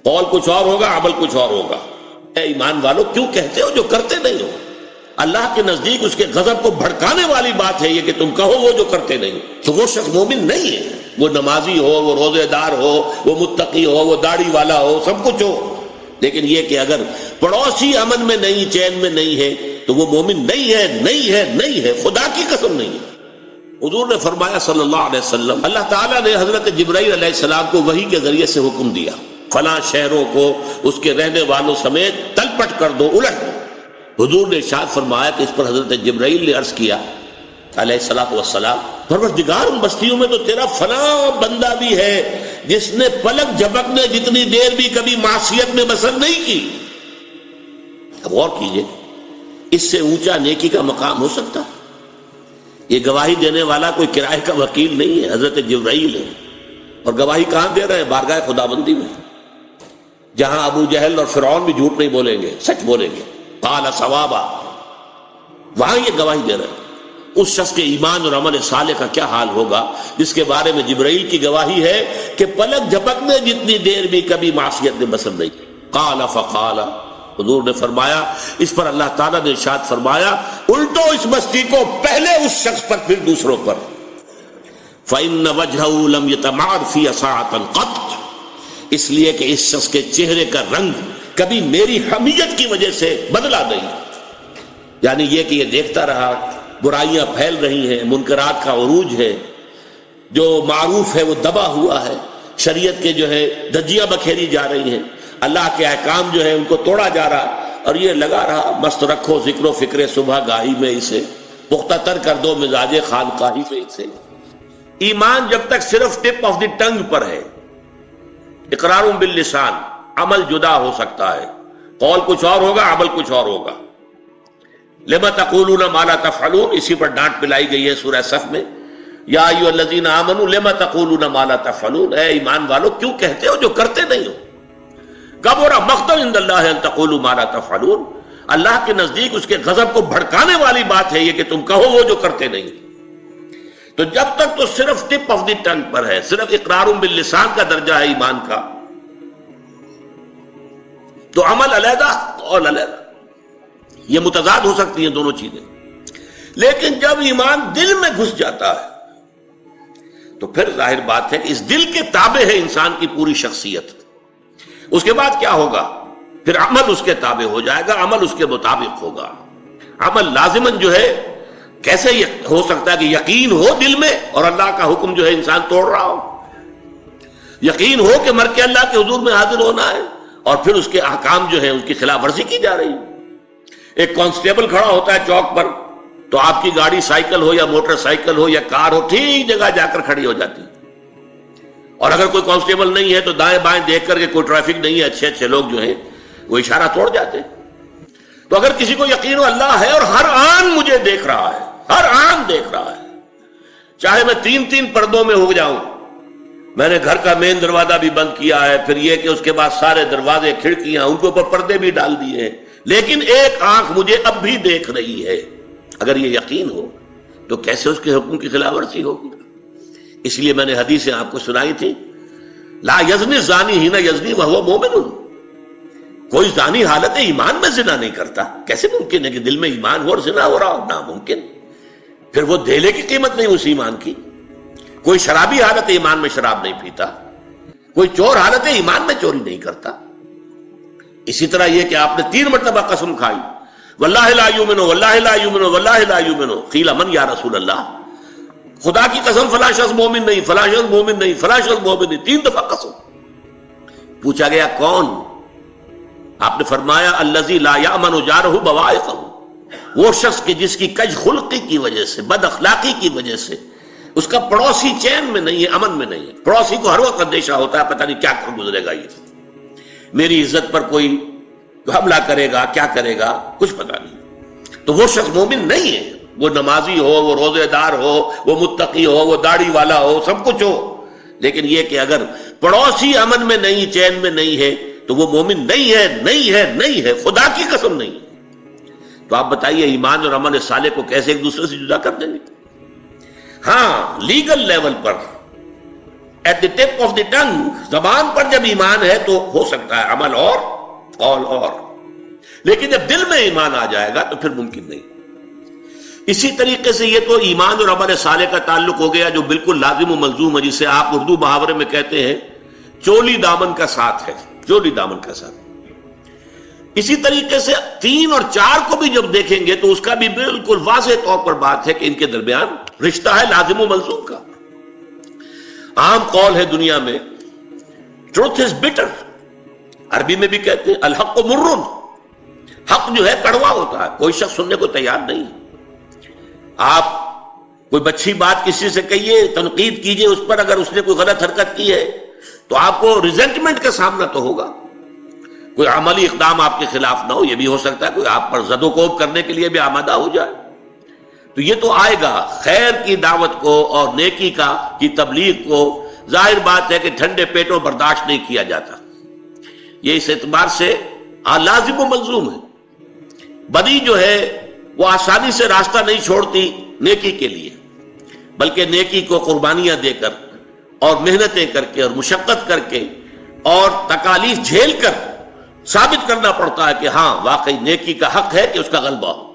قول کچھ اور ہوگا، عمل کچھ اور ہوگا۔ اے ایمان والو، کیوں کہتے ہو جو کرتے نہیں ہو؟ اللہ کے نزدیک اس کے غضب کو بھڑکانے والی بات ہے یہ کہ تم کہو وہ جو کرتے نہیں۔ تو وہ شخص مومن نہیں ہے، وہ نمازی ہو، وہ روزے دار ہو، وہ متقی ہو، وہ داڑھی والا ہو، سب کچھ ہو، لیکن یہ کہ اگر پڑوسی امن میں نہیں، چین میں نہیں ہے، تو وہ مومن نہیں ہے، نہیں ہے، نہیں ہے، خدا کی قسم نہیں ہے۔ حضور نے فرمایا صلی اللہ علیہ وسلم، اللہ تعالیٰ نے حضرت جبرائیل علیہ السلام کو وحی کے ذریعے سے حکم دیا، فلاں شہروں کو اس کے رہنے والوں سمیت تلپٹ کر دو، الٹ دو۔ حضور نے ارشاد فرمایا کہ اس پر حضرت جبرائیل نے عرض کیا علیہ الصلوۃ والسلام، پروردگار ان بستیوں میں تو تیرا فلاں بندہ بھی ہے جس نے پلک جھپکنے جتنی دیر بھی کبھی معصیت میں بسر نہیں کی۔ اب غور کیجئے، اس سے اونچا نیکی کا مقام ہو سکتا؟ یہ گواہی دینے والا کوئی کرائے کا وکیل نہیں ہے، حضرت جبرائیل ہے، اور گواہی کہاں دے رہے ہیں؟ بارگاہ خداوندی میں، جہاں ابو جہل اور فرعون بھی جھوٹ نہیں بولیں گے، سچ بولیں گے، قال ثوابا، وہاں یہ گواہی دے رہے ہیں۔ اس شخص کے ایمان اور عمل صالح کا کیا حال ہوگا جس کے بارے میں جبرائیل کی گواہی ہے کہ پلک جھپکنے جتنی دیر بھی کبھی معصیت میں بسر نہیں۔ قال فقال، حضور نے فرمایا، اس پر اللہ تعالیٰ نے ارشاد فرمایا، الٹو اس بستی کو، پہلے اس شخص پر پھر دوسروں پر۔ فَإِنَّ وَجْهَهُ لَمْ يَتَمَعَّرْ فِي سَاعَةً قَطْ، اس لیے کہ اس شخص کے چہرے کا رنگ کبھی میری حمیت کی وجہ سے بدلا نہیں، یعنی یہ کہ یہ دیکھتا رہا برائیاں پھیل رہی ہیں، منکرات کا عروج ہے، جو معروف ہے وہ دبا ہوا ہے، شریعت کے جو ہے دھجیاں بکھیری جا رہی ہیں، اللہ کے احکام جو ہے ان کو توڑا جا رہا، اور یہ لگا رہا مست رکھو ذکر و فکر صبح گاہی میں اسے، پختہ تر کر دو مزاج خانقاہی میں اسے۔ ایمان جب تک صرف ٹپ آف دی ٹنگ پر ہے، اقرار باللسان، عمل جدا ہو سکتا ہے، قول کچھ اور ہوگا، عمل کچھ اور ہوگا۔ لما تقولون ما لا تفعلون، اسی پر ڈانٹ پلائی گئی ہے سورہ صف میں، یا ایھا الذین آمنوا لما تقولون ما لا تفعلون، اے ایمان والو کیوں کہتے ہو جو کرتے نہیں ہو؟ کبر مقتا عند اللہ ان تقولوا ما لا تفعلون، اللہ کے نزدیک اس کے غضب کو بھڑکانے والی بات ہے یہ کہ تم کہو وہ جو کرتے نہیں۔ تو جب تک تو صرف ٹپ آف دی ٹنگ پر ہے، صرف اقرار باللسان کا درجہ ہے ایمان کا، تو عمل علیحدہ، قول علیحدہ، یہ متضاد ہو سکتی ہیں دونوں چیزیں۔ لیکن جب ایمان دل میں گھس جاتا ہے تو پھر ظاہر بات ہے کہ اس دل کے تابع ہے انسان کی پوری شخصیت۔ اس کے بعد کیا ہوگا؟ پھر عمل اس کے تابع ہو جائے گا، عمل اس کے مطابق ہوگا۔ عمل لازماً جو ہے، کیسے ہو سکتا ہے کہ یقین ہو دل میں اور اللہ کا حکم جو ہے انسان توڑ رہا ہو؟ یقین ہو کہ مر کے اللہ کے حضور میں حاضر ہونا ہے، اور پھر اس کے احکام جو ہے اس کی خلاف ورزی کی جا رہی ہے۔ ایک کانسٹیبل کھڑا ہوتا ہے چوک پر، تو آپ کی گاڑی سائیکل ہو یا موٹر سائیکل ہو یا کار ہو، ٹھیک جگہ جا کر کھڑی ہو جاتی، اور اگر کوئی کانسٹیبل نہیں ہے تو دائیں بائیں دیکھ کر کے کوئی ٹریفک نہیں ہے، اچھے اچھے لوگ جو ہیں وہ اشارہ توڑ جاتے۔ تو اگر کسی کو یقین ہو اللہ ہے اور ہر آن مجھے دیکھ رہا ہے، ہر آن دیکھ رہا ہے، چاہے میں تین پردوں میں ہو جاؤں، میں نے گھر کا مین دروازہ بھی بند کیا ہے، پھر یہ کہ اس کے بعد سارے دروازے کھڑکیاں ان کے اوپر پردے بھی ڈال دیے ہیں، لیکن ایک آنکھ مجھے اب بھی دیکھ رہی ہے، اگر یہ یقین ہو تو کیسے اس کے حکم کی خلاف ورزی ہوگی؟ اس لیے میں نے حدیثیں آپ کو سنائی تھی، لا یزنی الزانی حین یزنی وہو مومن، کوئی زانی حالت ایمان میں زنا نہیں کرتا۔ کیسے ممکن ہے کہ دل میں ایمان ہو اور زنا ہو رہا ہو؟ ناممکن۔ پھر وہ دھیلے کی قیمت نہیں اس ایمان کی۔ کوئی شرابی حالت ایمان میں شراب نہیں پیتا، کوئی چور حالت ایمان میں چوری نہیں کرتا۔ اسی طرح یہ کہ آپ نے 3 مرتبہ قسم کھائی، واللہ لا یؤمن، واللہ لا یؤمن، واللہ لا یؤمن، قیل من یا رسول اللہ، خدا کی قسم فلاں شخص مومن نہیں، فلاں شخص مومن نہیں، فلاں شخص مومن نہیں، 3 دفعہ قسم۔ پوچھا گیا کون؟ آپ نے فرمایا الذی لا یأمن جارہ بوائقہ، وہ شخص کہ جس کی کج خلقی کی وجہ سے، بد اخلاقی کی وجہ سے اس کا پڑوسی چین میں نہیں ہے، امن میں نہیں ہے۔ پڑوسی کو ہر وقت اندیشہ ہوتا ہے، پتہ نہیں کیا کر گزرے گا، یہ میری عزت پر کوئی حملہ کرے گا، کیا کرے گا، کچھ پتہ نہیں۔ تو وہ شخص مومن نہیں ہے، وہ نمازی ہو، وہ روزے دار ہو، وہ متقی ہو، وہ داڑھی والا ہو، سب کچھ ہو، لیکن یہ کہ اگر پڑوسی امن میں نہیں، چین میں نہیں ہے، تو وہ مومن نہیں ہے، نہیں ہے، نہیں ہے، خدا کی قسم نہیں ہے۔ تو آپ بتائیے ایمان اور عمل صالح کو کیسے ایک دوسرے سے جدا کر دیں گے؟ ہاں لیگل لیول پر at the tip of the tongue, زبان پر جب ایمان ہے تو ہو سکتا ہے عمل اور قول اور، لیکن جب دل میں ایمان آ جائے گا تو پھر ممکن نہیں۔ اسی طریقے سے یہ تو ایمان اور عمل صالح کا تعلق ہو گیا جو بالکل لازم و ملزوم ہے، جسے آپ اردو محاورے میں کہتے ہیں چولی دامن کا ساتھ ہے، چولی دامن کا ساتھ۔ اسی طریقے سے 3 اور 4 کو بھی جب دیکھیں گے تو اس کا بھی بالکل واضح طور پر بات ہے کہ ان کے درمیان رشتہ ہے لازم و ملزوم کا۔ عام قول ہے دنیا میں ٹروتھ از بٹر، عربی میں بھی کہتے ہیں الحق مرن، حق جو ہے کڑوا ہوتا ہے، کوئی شخص سننے کو تیار نہیں۔ آپ کوئی اچھی بات کسی سے کہیے، تنقید کیجئے اس پر، اگر اس نے کوئی غلط حرکت کی ہے تو آپ کو ریزنٹمنٹ کا سامنا تو ہوگا، کوئی عملی اقدام آپ کے خلاف نہ ہو، یہ بھی ہو سکتا ہے کوئی آپ پر زد و کوب کرنے کے لیے بھی آمادہ ہو جائے، تو یہ تو آئے گا۔ خیر کی دعوت کو اور نیکی کی تبلیغ کو ظاہر بات ہے کہ ٹھنڈے پیٹوں برداشت نہیں کیا جاتا، یہ اس اعتبار سے لازم و ملزوم ہے۔ بدی جو ہے وہ آسانی سے راستہ نہیں چھوڑتی نیکی کے لیے، بلکہ نیکی کو قربانیاں دے کر اور محنتیں کر کے اور مشقت کر کے اور تکالیف جھیل کر ثابت کرنا پڑتا ہے کہ ہاں واقعی نیکی کا حق ہے کہ اس کا غلبہ ہو۔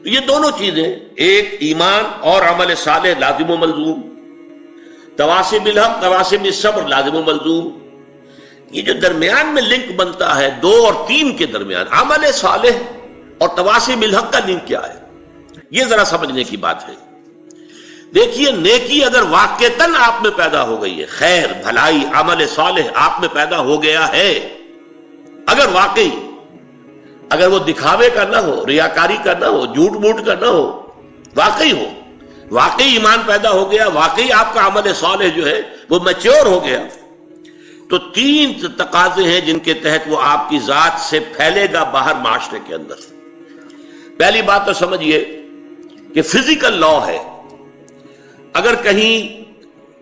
تو یہ دونوں چیزیں، ایک ایمان اور عمل صالح لازم و ملزوم، تواصی بالحق تواصی بالصبر لازم و ملزوم، یہ جو درمیان میں لنک بنتا ہے 2 اور 3 کے درمیان، عمل صالح اور تواصی بالحق کا لنک کیا ہے، یہ ذرا سمجھنے کی بات ہے۔ دیکھیے نیکی اگر واقعتاً آپ میں پیدا ہو گئی ہے، خیر بھلائی عمل صالح آپ میں پیدا ہو گیا ہے، اگر واقعی، اگر وہ دکھاوے کا نہ ہو، ریاکاری کا نہ ہو، جھوٹ موٹ کا نہ ہو، واقعی ہو، واقعی ایمان پیدا ہو گیا، واقعی آپ کا عمل صالح جو ہے وہ میچور ہو گیا، تو 3 تقاضے ہیں جن کے تحت وہ آپ کی ذات سے پھیلے گا باہر معاشرے کے اندر۔ پہلی بات تو سمجھیے کہ فزیکل لا ہے، اگر کہیں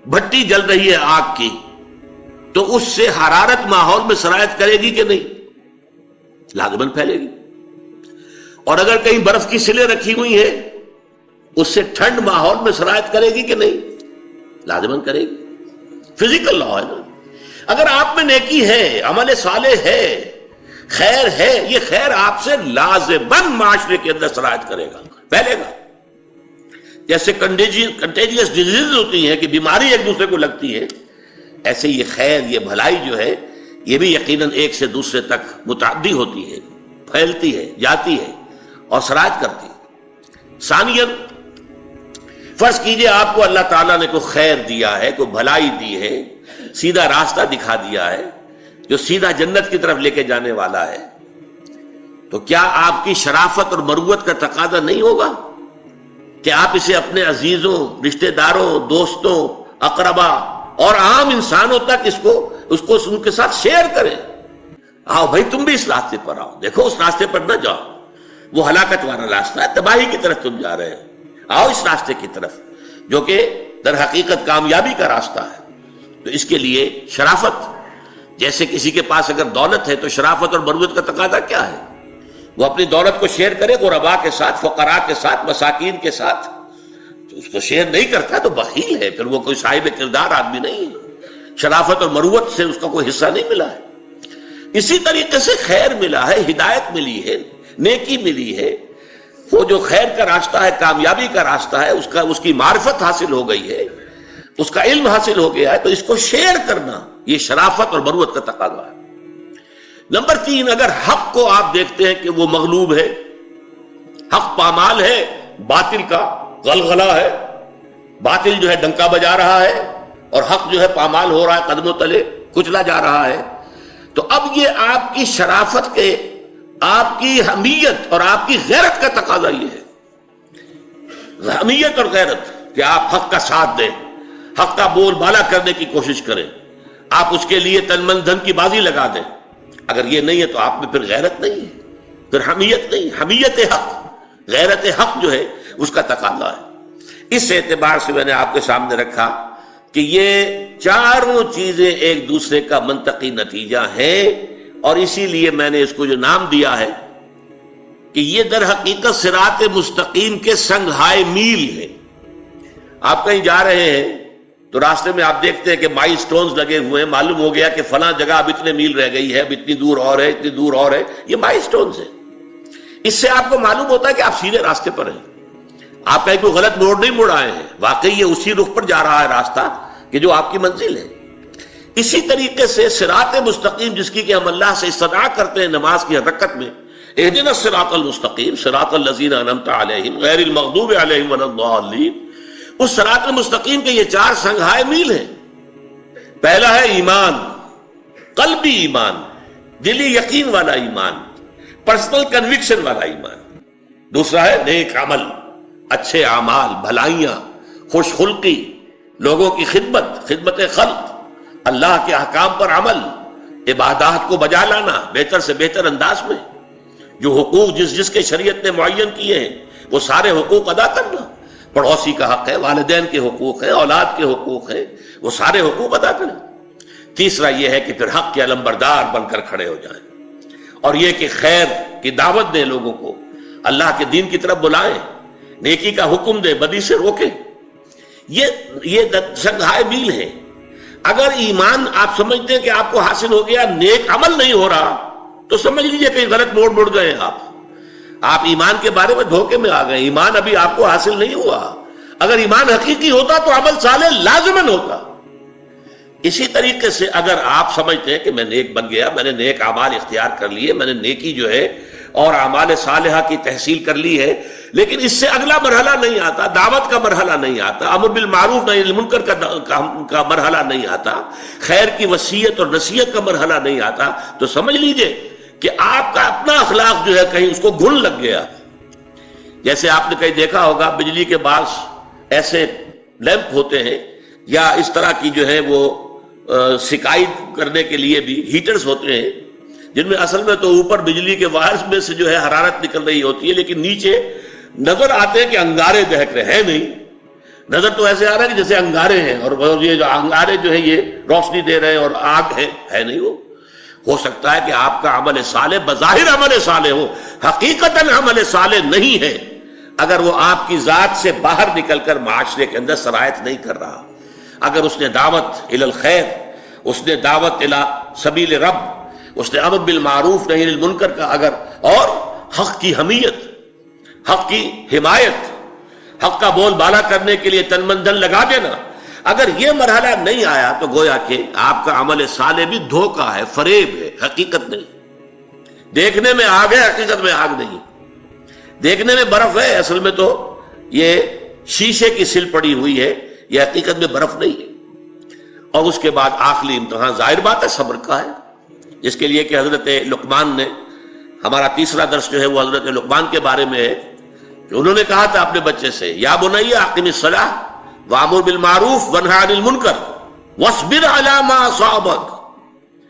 بھٹی جل رہی ہے آگ کی تو اس سے حرارت ماحول میں سرایت کرے گی کہ نہیں؟ لازماً پھیلے گی۔ اور اگر کہیں برف کی سلیں رکھی ہوئی ہیں اس سے ٹھنڈ ماحول میں سرایت کرے گی کہ نہیں؟ لازماً کرے گی، فزیکل لا ہے نا۔ اگر آپ میں نیکی ہے، عمل صالح ہے، خیر ہے، یہ خیر آپ سے لازماً معاشرے کے اندر سرایت کرے گا، پھیلے گا۔ جیسے کنٹیجیس ڈیزیز ہوتی ہیں کہ بیماری ایک دوسرے کو لگتی ہے، ایسے یہ خیر، یہ بھلائی جو ہے یہ بھی یقیناً ایک سے دوسرے تک متعدی ہوتی ہے، پھیلتی ہے، جاتی ہے اور سرایت کرتی ہے۔ ثانیاً فرض کیجئے آپ کو اللہ تعالیٰ نے کوئی خیر دیا ہے، کوئی بھلائی دی ہے، سیدھا راستہ دکھا دیا ہے جو سیدھا جنت کی طرف لے کے جانے والا ہے، تو کیا آپ کی شرافت اور مروت کا تقاضا نہیں ہوگا کہ آپ اسے اپنے عزیزوں، رشتہ داروں، دوستوں، اقربا اور عام انسانوں تک اس کو ان کے ساتھ شیئر کریں؟ آؤ بھائی تم بھی اس راستے پر آؤ، دیکھو اس راستے پر نہ جاؤ، وہ ہلاکت والا راستہ ہے، تباہی کی طرف تم جا رہے ہیں، آؤ اس راستے کی طرف جو کہ در حقیقت کامیابی کا راستہ ہے۔ تو اس کے لیے شرافت، جیسے کسی کے پاس اگر دولت ہے تو شرافت اور مروت کا تقاضا کیا ہے؟ وہ اپنی دولت کو شیئر کرے غرباء کے ساتھ، فقراء کے ساتھ، مساکین کے ساتھ۔ تو اس کو شیئر نہیں کرتا تو بخیل ہے، پھر وہ کوئی صاحب کردار آدمی نہیں ہے، شرافت اور مروت سے اس کا کوئی حصہ نہیں ملا ہے۔ اسی طریقے سے خیر ملا ہے، ہدایت ملی ہے، نیکی ملی ہے، وہ جو خیر کا راستہ ہے، کامیابی کا راستہ ہے، اس کی معرفت حاصل ہو گئی ہے، اس کا علم حاصل ہو گیا ہے، تو اس کو شیئر کرنا یہ شرافت اور مروت کا تقاضا ہے۔ نمبر 3، اگر حق کو آپ دیکھتے ہیں کہ وہ مغلوب ہے، حق پامال ہے، باطل کا غلغلہ ہے، باطل جو ہے ڈنکا بجا رہا ہے اور حق جو ہے پامال ہو رہا ہے، قدموں تلے کچلا جا رہا ہے، تو اب یہ آپ کی شرافت کے، آپ کی حمیت اور آپ کی غیرت کا تقاضا یہ ہے، حمیت اور غیرت، کہ آپ حق کا ساتھ دیں، حق کا بول بالا کرنے کی کوشش کریں، آپ اس کے لیے تن من دھن کی بازی لگا دیں۔ اگر یہ نہیں ہے تو آپ میں پھر غیرت نہیں ہے، پھر حمیت نہیں، حمیت حق، غیرت حق جو ہے اس کا تقاضا ہے۔ اس اعتبار سے میں نے آپ کے سامنے رکھا کہ یہ چاروں چیزیں ایک دوسرے کا منطقی نتیجہ ہیں، اور اسی لیے میں نے اس کو جو نام دیا ہے کہ یہ در حقیقت صراط مستقیم کے سنگ ہائے میل ہے۔ آپ کہیں جا رہے ہیں تو راستے میں آپ دیکھتے ہیں کہ مائی سٹونز لگے ہوئے ہیں، معلوم ہو گیا کہ فلاں جگہ اب اتنے میل رہ گئی ہے، اب اتنی دور اور ہے، اتنی دور اور ہے، یہ مائی سٹونز ہیں۔ اس سے آپ کو معلوم ہوتا ہے کہ آپ سیدھے راستے پر ہیں، آپ کہیں کوئی غلط موڑ نہیں مڑ آئے ہیں، واقعی یہ اسی رخ پر جا رہا ہے راستہ کہ جو آپ کی منزل ہے۔ اسی طریقے سے صراط مستقیم جس کی کہ ہم اللہ سے استدعا کرتے ہیں نماز کی حرکت میں، اہدنا الصراط المستقیم صراط الذین انعمت علیہم غیر المغضوب علیہم ولا الضالین، اس صراط المستقیم کے یہ 4 سنگھائے میل ہیں۔ پہلا ہے ایمان، قلبی ایمان، دلی یقین والا ایمان، پرسنل کنوکشن والا ایمان۔ دوسرا ہے نیک عمل، اچھے اعمال، بھلائیاں، خوش خلقی، لوگوں کی خدمت خلق، اللہ کے احکام پر عمل، عبادات کو بجا لانا بہتر سے بہتر انداز میں، جو حقوق جس کے شریعت نے معین کیے ہیں وہ سارے حقوق ادا کرنا، پڑوسی کا حق ہے، والدین کے حقوق ہیں، اولاد کے حقوق ہیں، وہ سارے حقوق ادا کریں۔ تیسرا یہ ہے کہ پھر حق کے علمبردار بن کر کھڑے ہو جائیں، اور یہ کہ خیر کی دعوت دیں، لوگوں کو اللہ کے دین کی طرف بلائیں، نیکی کا حکم دیں، بدی سے روکیں۔ یہ سنگھائے میل ہیں۔ اگر ایمان آپ سمجھتے ہیں کہ آپ کو حاصل ہو گیا، نیک عمل نہیں ہو رہا، تو سمجھ لیجئے کہ غلط موڑ مڑ گئے آپ ایمان کے بارے میں دھوکے میں آ گئے، ایمان ابھی آپ کو حاصل نہیں ہوا۔ اگر ایمان حقیقی ہوتا تو عمل صالح لازماً ہوتا۔ اسی طریقے سے اگر آپ سمجھتے ہیں کہ میں نیک بن گیا، میں نے نیک اعمال اختیار کر لیے، میں نے نیکی جو ہے اور اعمال صالحہ کی تحصیل کر لی ہے، لیکن اس سے اگلا مرحلہ نہیں آتا، دعوت کا مرحلہ نہیں آتا، امر بالمعروف نہی عن المنکر کا مرحلہ نہیں آتا، خیر کی وصیت اور نصیحت کا مرحلہ نہیں آتا، تو سمجھ لیجئے کہ آپ کا اپنا اخلاق جو ہے کہیں اس کو گھن لگ گیا۔ جیسے آپ نے کہیں دیکھا ہوگا بجلی کے بعض ایسے لیمپ ہوتے ہیں، یا اس طرح کی جو ہے وہ سکائی کرنے کے لیے بھی ہیٹرز ہوتے ہیں، جن میں اصل میں تو اوپر بجلی کے وائرز میں سے جو ہے حرارت نکل رہی ہوتی ہے، لیکن نیچے نظر آتے ہیں کہ انگارے دہک رہے ہیں، نہیں، نظر تو ایسے آ رہا ہے کہ جیسے انگارے ہیں، اور یہ جو انگارے جو ہیں یہ روشنی دے رہے ہیں اور آگ ہے نہیں۔ وہ ہو سکتا ہے کہ آپ کا عمل صالح بظاہر عمل صالح ہو، حقیقتاً عمل صالح نہیں ہے، اگر وہ آپ کی ذات سے باہر نکل کر معاشرے کے اندر سرایت نہیں کر رہا۔ اگر اس نے دعوت الی الخیر، اس نے دعوت الی سبیل رب، اس نے امر بالمعروف نہی عن المنکر کا اگر، اور حق کی حمیت، حق کی حمایت، حق کا بول بالا کرنے کے لیے تن من دھن لگا دینا، اگر یہ مرحلہ نہیں آیا تو گویا کہ آپ کا عمل صالح بھی دھوکہ ہے، فریب ہے، حقیقت نہیں۔ دیکھنے میں آگ ہے، حقیقت میں آگ نہیں۔ دیکھنے میں برف ہے، اصل میں تو یہ شیشے کی سل پڑی ہوئی ہے، یہ حقیقت میں برف نہیں ہے۔ اور اس کے بعد آخری امتحان ظاہر بات ہے صبر کا ہے، جس کے لیے کہ حضرت لقمان نے، ہمارا تیسرا درس جو ہے وہ حضرت لقمان کے بارے میں ہے، کہ انہوں نے کہا تھا اپنے بچے سے، یا بنی اقم الصلاۃ وامر بالمعروف وانہی عن المنکر واصبر علی ما اصابک،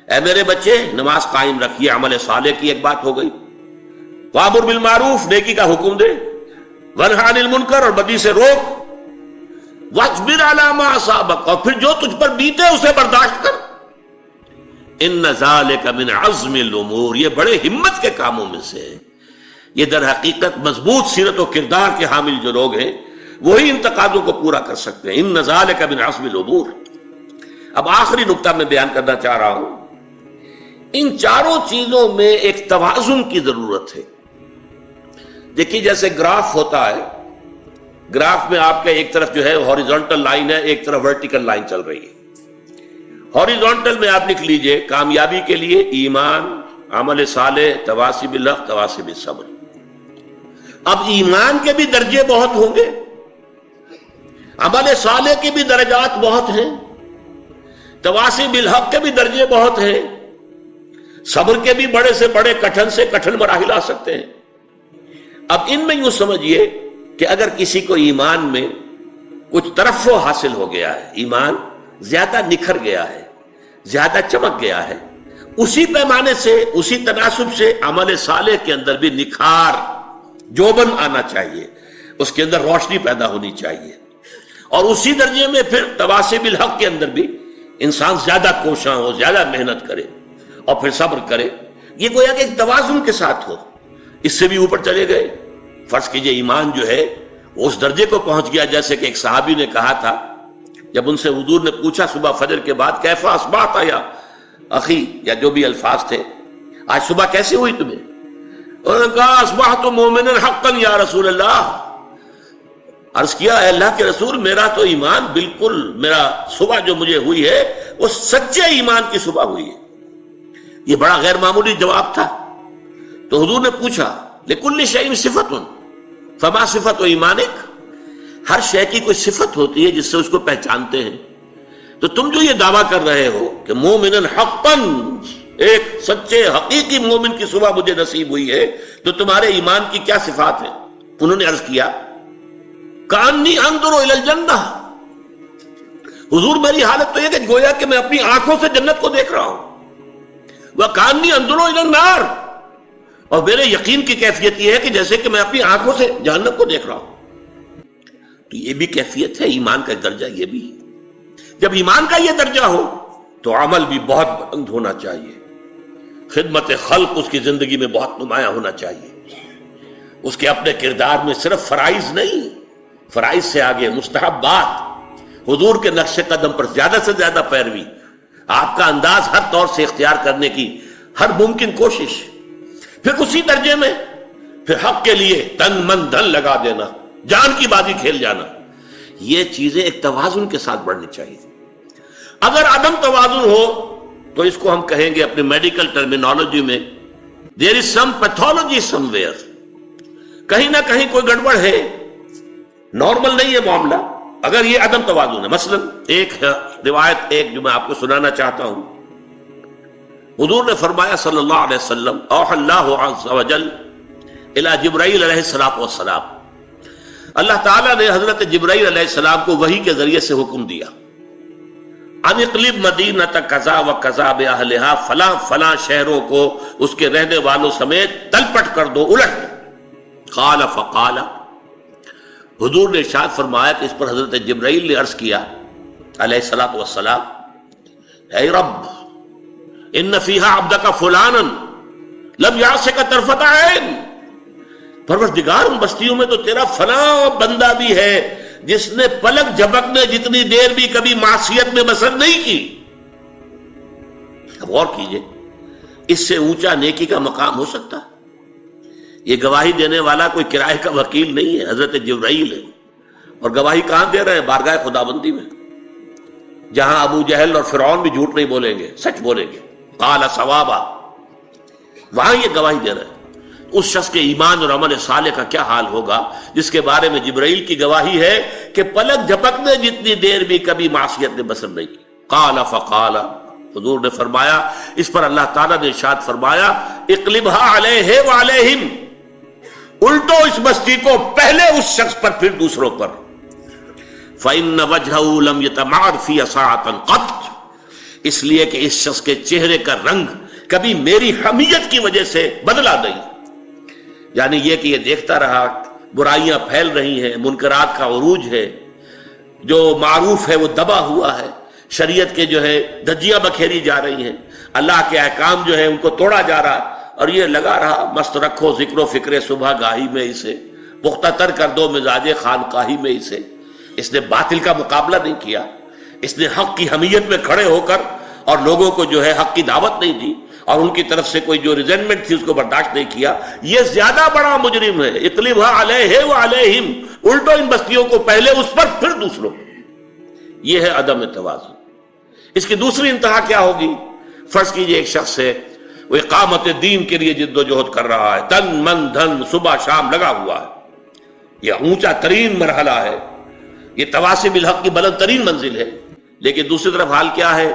اے میرے بچے نماز قائم رکھیے، عمل صالح کی ایک بات ہو گئی، وامر بالمعروف نیکی کا حکم دے، وانہی عن المنکر اور بدی سے روک، واصبر علی ما اصابک اور پھر جو تجھ پر بیتے اسے برداشت کر، ان ذالک من عزم الامور، یہ بڑے ہمت کے کاموں میں سے ہے۔ یہ در حقیقت مضبوط سیرت و کردار کے حامل جو لوگ ہیں وہی ان تقاضوں کو پورا کر سکتے ہیں۔ ان ذالک من عزم الامور۔ اب آخری نقطہ میں بیان کرنا چاہ رہا ہوں، ان چاروں چیزوں میں ایک توازن کی ضرورت ہے۔ دیکھیے جیسے گراف ہوتا ہے، گراف میں آپ کے ایک طرف جو ہے ہاریزونٹل لائن ہے، ایک طرف ورٹیکل لائن چل رہی ہے۔ ہاریزونٹل میں آپ لکھ لیجئے کامیابی کے لیے ایمان، عمل صالح، تواصی بالحق، تواصی بالصبر۔ اب ایمان کے بھی درجے بہت ہوں گے، عمل صالح کے بھی درجات بہت ہیں، تواصی بالحق کے بھی درجے بہت ہیں، صبر کے بھی بڑے سے بڑے کٹھن سے کٹھن مراحل آ سکتے ہیں۔ اب ان میں یوں سمجھیے کہ اگر کسی کو ایمان میں کچھ ترفع حاصل ہو گیا ہے، ایمان زیادہ نکھر گیا ہے، زیادہ چمک گیا ہے، اسی پیمانے سے، اسی تناسب سے عمل صالح کے اندر بھی نکھار، جوبن آنا چاہیے، اس کے اندر روشنی پیدا ہونی چاہیے، اور اسی درجے میں پھر تواصی بالحق کے اندر بھی انسان زیادہ کوشاں ہو، زیادہ محنت کرے اور پھر صبر کرے۔ یہ گویا کہ ایک توازن کے ساتھ ہو۔ اس سے بھی اوپر چلے گئے، فرض کیجئے ایمان جو ہے وہ اس درجے کو پہنچ گیا جیسے کہ ایک صحابی نے کہا تھا جب ان سے حضور نے پوچھا صبح فجر کے بعد کیفا اصبحت یا اخی، یا جو بھی الفاظ تھے، آج صبح کیسے ہوئی تمہیں؟ انہوں نے کہا اصبحت مومنا حقا یا رسول اللہ، عرض کیا اے اللہ کے رسول میرا تو ایمان بالکل، میرا صبح جو مجھے ہوئی ہے وہ سچے ایمان کی صبح ہوئی ہے۔ یہ بڑا غیر معمولی جواب تھا۔ تو حضور نے پوچھا لکل شیء صفت فما صفت ایمانک، ہر شے کی کوئی صفت ہوتی ہے جس سے اس کو پہچانتے ہیں، تو تم جو یہ دعویٰ کر رہے ہو کہ مومن حقا، ایک سچے حقیقی مومن کی صبح مجھے نصیب ہوئی ہے، تو تمہارے ایمان کی کیا صفات ہیں؟ انہوں نے عرض کیا کانی انظر الی الجنہ، حضور میری حالت تو یہ کہ گویا کہ میں اپنی آنکھوں سے جنت کو دیکھ رہا ہوں، وکانی انظر الی النار، اور میرے یقین کی کیفیت یہ ہے کہ جیسے کہ میں اپنی آنکھوں سے جہنم کو دیکھ رہا ہوں۔ تو یہ بھی کیفیت ہے ایمان کا درجہ، یہ بھی جب ایمان کا یہ درجہ ہو تو عمل بھی بہت بلند ہونا چاہیے، خدمت خلق اس کی زندگی میں بہت نمایاں ہونا چاہیے، اس کے اپنے کردار میں صرف فرائض نہیں، فرائض سے آگے مستحبات، حضور کے نقش قدم پر زیادہ سے زیادہ پیروی، آپ کا انداز ہر طور سے اختیار کرنے کی ہر ممکن کوشش، پھر اسی درجے میں پھر حق کے لیے تن من دھن لگا دینا، جان کی بازی کھیل جانا، یہ چیزیں ایک توازن کے ساتھ بڑھنی چاہیے۔ اگر عدم توازن ہو تو اس کو ہم کہیں گے اپنی میڈیکل ٹرمینالوجی میں دیر از سم پیتھولوجی سم ویئر، کہیں نہ کہیں کوئی گڑبڑ ہے، نارمل نہیں ہے معاملہ۔ اگر یہ عدم توازن ہے، مثلا ایک روایت جو میں آپ کو سنانا چاہتا ہوں، حضور نے فرمایا صلی اللہ علیہ وسلم اوحى اللہ عز وجل الی جبرائیل علیہ الصلوۃ والسلام، اللہ تعالیٰ نے حضرت جبرائیل علیہ السلام کو وحی کے ذریعے سے حکم دیا، ان اقلب مدینۃ کذا و کذا باہلھا، فلاں فلاں شہروں کو اس کے رہنے والوں سمیت تلپٹ کر دو، الٹ دو۔ قال فقال، حضور نے ارشاد فرمایا کہ اس پر حضرت جبرائیل نے عرض کیا علیہ الصلوۃ والسلام، اے رب ان فیہا عبدک فلانا لم یعصک طرفۃ عین، پروردگار ان بستیوں میں تو تیرا فلاں بندہ بھی ہے جس نے پلک جھپکنے جتنی دیر بھی کبھی معصیت میں بسر نہیں کی۔ اب غور کیجئے، اس سے اونچا نیکی کا مقام ہو سکتا؟ یہ گواہی دینے والا کوئی کرائے کا وکیل نہیں ہے، حضرت جبرائیل ہے، اور گواہی کہاں دے رہے ہیں؟ بارگاہ خداوندی میں، جہاں ابو جہل اور فرعون بھی جھوٹ نہیں بولیں گے، سچ بولیں گے، قال ثوابا، وہاں یہ گواہی دے رہے ہیں۔ اس شخص کے ایمان اور عمل صالح کا کیا حال ہوگا جس کے بارے میں جبرائیل کی گواہی ہے کہ پلک جھپکنے جتنی دیر بھی کبھی معصیت نے بسر نہیں کی۔ قال فقال، حضور نے فرمایا، اس پر اللہ تعالیٰ نے ارشاد فرمایا اقلبها علیہ وعلیہم، الٹو اس بستی کو پہلے اس شخص پر پھر دوسروں پر، فإن وجهه لم يتمعر في ساعة قط، اس لیے کہ اس شخص کے چہرے کا رنگ کبھی میری حمیت کی وجہ سے بدلا نہیں، یعنی یہ کہ یہ دیکھتا رہا برائیاں پھیل رہی ہیں، منکرات کا عروج ہے، جو معروف ہے وہ دبا ہوا ہے، شریعت کے جو ہے دھجیاں بکھیری جا رہی ہیں، اللہ کے احکام جو ہے ان کو توڑا جا رہا، اور یہ لگا رہا مست رکھو ذکر و فکر صبح گاہی میں اسے، پختہ تر کر دو مزاج خانقاہی میں اسے۔ اس نے باطل کا مقابلہ نہیں کیا، اس نے حق کی حمیت میں کھڑے ہو کر اور لوگوں کو جو ہے حق کی دعوت نہیں دی، اور ان کی طرف سے کوئی جو ریزنمنٹ تھی اس کو برداشت نہیں کیا، یہ زیادہ بڑا مجرم ہے۔ اقلبها علیہ وعلیہم، الٹو ان بستیوں کو پہلے اس پر پھر دوسروں، یہ ہے عدم توازن۔ اس کی دوسری انتہا کیا ہوگی؟ فرض کیجئے ایک شخص ہے، وہ اقامت دین کے لیے جد و جہد کر رہا ہے، تن من دھن صبح شام لگا ہوا ہے، یہ اونچا ترین مرحلہ ہے، یہ تواصی بالحق کی بلند ترین منزل ہے، لیکن دوسری طرف حال کیا ہے؟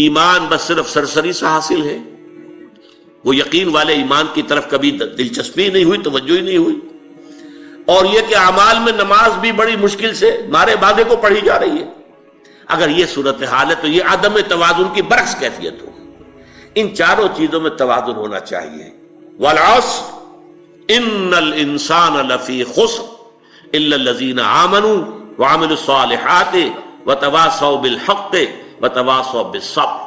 ایمان بس صرف سرسری سا حاصل ہے، وہ یقین والے ایمان کی طرف کبھی دلچسپی نہیں ہوئی، توجہ ہی نہیں ہوئی، اور یہ کہ اعمال میں نماز بھی بڑی مشکل سے مارے بھاگے کو پڑھی جا رہی ہے۔ اگر یہ صورتحال ہے تو یہ عدم توازن کی برعکس کیفیت ہو۔ ان چاروں چیزوں میں توازن ہونا چاہیے۔ والعصر ان الانسان لفی خسر الا الذین آمنوا وعملوا الصالحات وتواصوا بالحق وتواصوا بالصبر،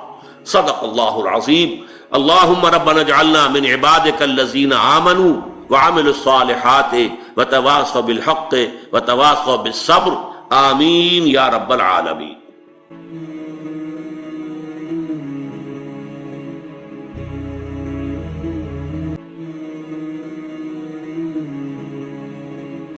صدق اللہ العظیم۔ اللہم ربنا اجعلنا من عبادک الذین آمنوا وعملوا الصالحات وتواصوا بالحق وتواصوا بالصبر آمین یا رب العالمین۔